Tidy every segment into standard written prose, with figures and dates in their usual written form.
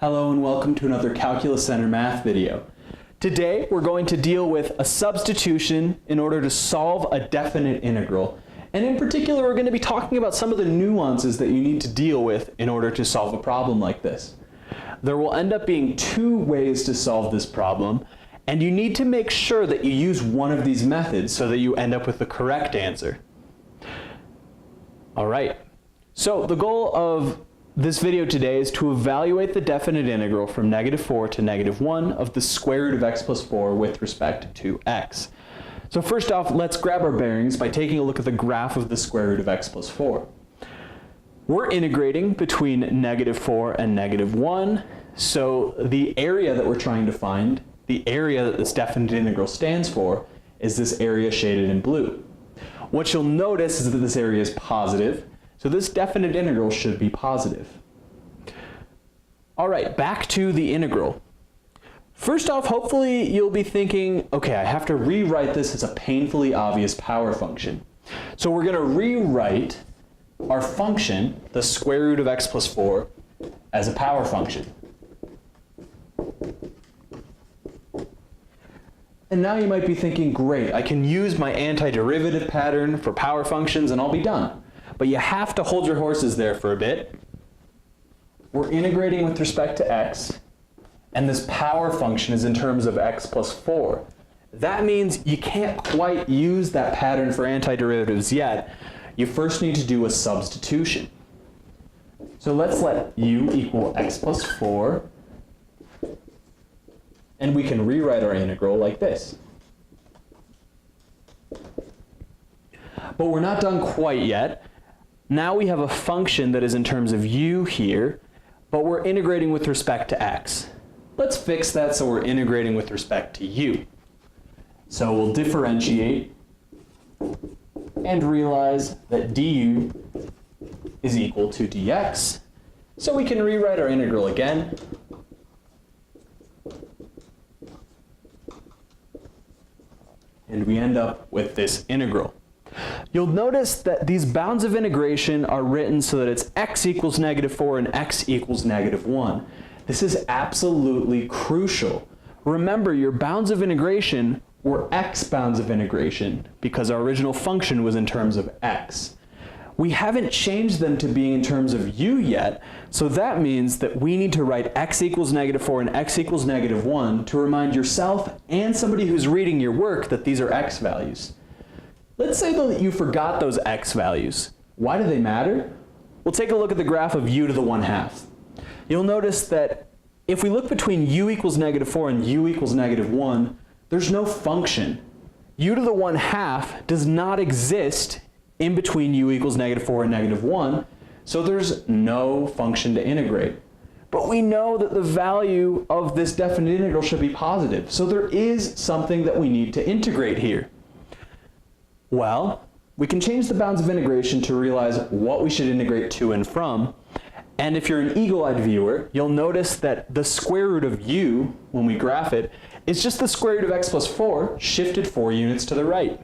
Hello and welcome to another Calculus Center math video. Today we're going to deal with a substitution in order to solve a definite integral. And in particular we're going to be talking about some of the nuances that you need to deal with in order to solve a problem like this. There will end up being two ways to solve this problem, and you need to make sure that you use one of these methods so that you end up with the correct answer. Alright, so the goal of this video today is to evaluate the definite integral from -4 to -1 of the square root of x plus 4 with respect to x. So first off, let's grab our bearings by taking a look at the graph of the square root of x plus 4. We're integrating between -4 and -1, so the area that we're trying to find, the area that this definite integral stands for, is this area shaded in blue. What you'll notice is that this area is positive, so this definite integral should be positive. All right, back to the integral. First off, hopefully you'll be thinking, okay, I have to rewrite this as a painfully obvious power function. So we're going to rewrite our function, the square root of x plus 4, as a power function. And now you might be thinking, great, I can use my antiderivative pattern for power functions and I'll be done. But you have to hold your horses there for a bit. We're integrating with respect to x, and this power function is in terms of x plus 4. That means you can't quite use that pattern for antiderivatives yet. You first need to do a substitution. So let's let u equal x plus 4, and we can rewrite our integral like this. But we're not done quite yet. Now we have a function that is in terms of u here, but we're integrating with respect to x. Let's fix that so we're integrating with respect to u. So we'll differentiate and realize that du is equal to dx. So we can rewrite our integral again. And we end up with this integral. You'll notice that these bounds of integration are written so that it's x equals -4 and x equals -1. This is absolutely crucial. Remember, your bounds of integration were x bounds of integration because our original function was in terms of x. We haven't changed them to being in terms of u yet, so that means that we need to write x equals -4 and x equals -1 to remind yourself and somebody who's reading your work that these are x values. Let's say though that you forgot those x values. Why do they matter? We'll take a look at the graph of u to the 1/2. You'll notice that if we look between u equals -4 and u equals -1, there's no function. U to the 1/2 does not exist in between u equals -4 and -1, so there's no function to integrate. But we know that the value of this definite integral should be positive, so there is something that we need to integrate here. Well, we can change the bounds of integration to realize what we should integrate to and from. And if you're an eagle-eyed viewer, you'll notice that the square root of u, when we graph it, is just the square root of x plus 4 shifted 4 units to the right.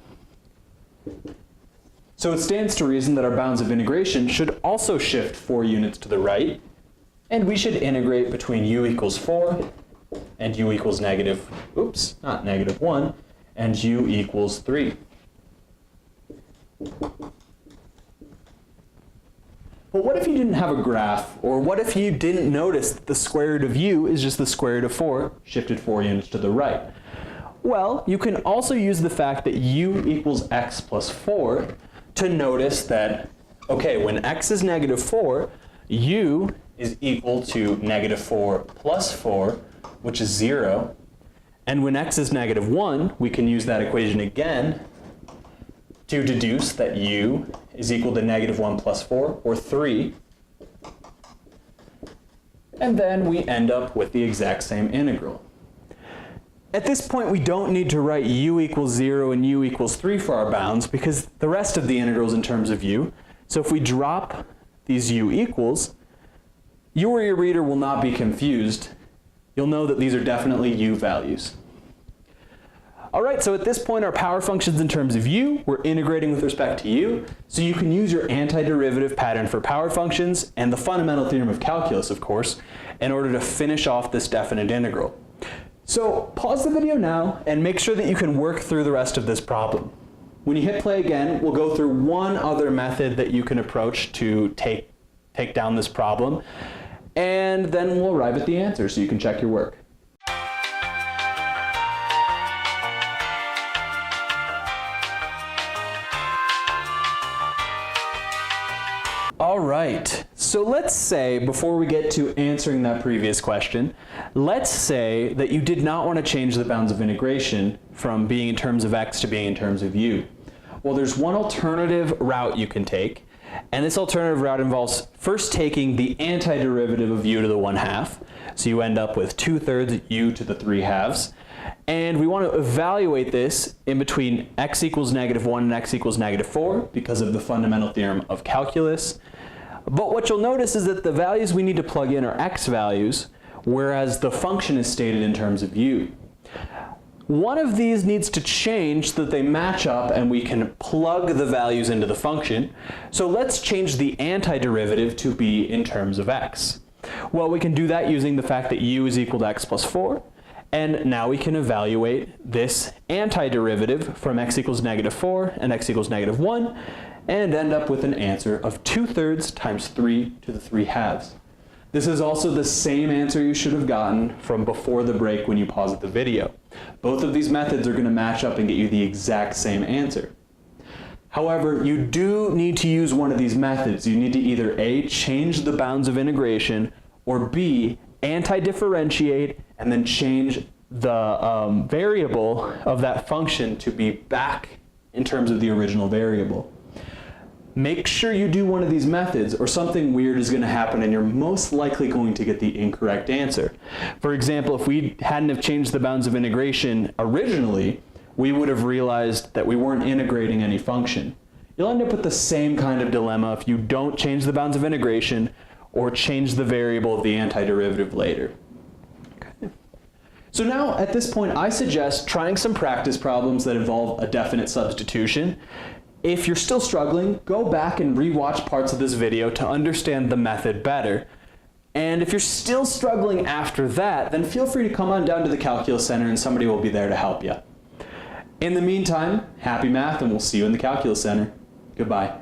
So it stands to reason that our bounds of integration should also shift 4 units to the right, and we should integrate between u equals 4 and u equals -1, and u equals 3. But what if you didn't have a graph, or what if you didn't notice that the square root of u is just the square root of 4 shifted 4 units to the right? Well, you can also use the fact that u equals x plus 4 to notice that, okay, when x is -4, u is equal to -4 plus 4, which is 0. And when x is -1, we can use that equation again to deduce that u is equal to -1 plus 4, or 3. And then we end up with the exact same integral. At this point, we don't need to write u equals 0 and u equals 3 for our bounds because the rest of the integral is in terms of u. So if we drop these u equals, you or your reader will not be confused. You'll know that these are definitely u values. All right, so at this point our power function's in terms of u, we're integrating with respect to u, so you can use your antiderivative pattern for power functions and the fundamental theorem of calculus, of course, in order to finish off this definite integral. So pause the video now and make sure that you can work through the rest of this problem. When you hit play again, we'll go through one other method that you can approach to take down this problem, and then we'll arrive at the answer so you can check your work. All right, so let's say, before we get to answering that previous question, let's say that you did not want to change the bounds of integration from being in terms of x to being in terms of u. Well, there's one alternative route you can take, and this alternative route involves first taking the antiderivative of u to the 1/2, so you end up with 2/3 u to the 3/2, and we want to evaluate this in between x equals -1 and x equals -4 because of the fundamental theorem of calculus. But what you'll notice is that the values we need to plug in are x values, whereas the function is stated in terms of u. One of these needs to change so that they match up and we can plug the values into the function. So let's change the antiderivative to be in terms of x. Well, we can do that using the fact that u is equal to x plus 4. And now we can evaluate this antiderivative from x equals -4 and x equals -1 and end up with an answer of 2/3 times 3 to the 3/2. This is also the same answer you should have gotten from before the break when you paused the video. Both of these methods are going to match up and get you the exact same answer. However, you do need to use one of these methods. You need to either A, change the bounds of integration, or B, anti-differentiate and then change the variable of that function to be back in terms of the original variable. Make sure you do one of these methods or something weird is going to happen and you're most likely going to get the incorrect answer. For example, if we hadn't have changed the bounds of integration originally, we would have realized that we weren't integrating any function. You'll end up with the same kind of dilemma if you don't change the bounds of integration or change the variable of the antiderivative later. Okay. So now at this point I suggest trying some practice problems that involve a definite substitution. If you're still struggling, go back and rewatch parts of this video to understand the method better. And if you're still struggling after that, then feel free to come on down to the Calculus Center and somebody will be there to help you. In the meantime, happy math and we'll see you in the Calculus Center. Goodbye.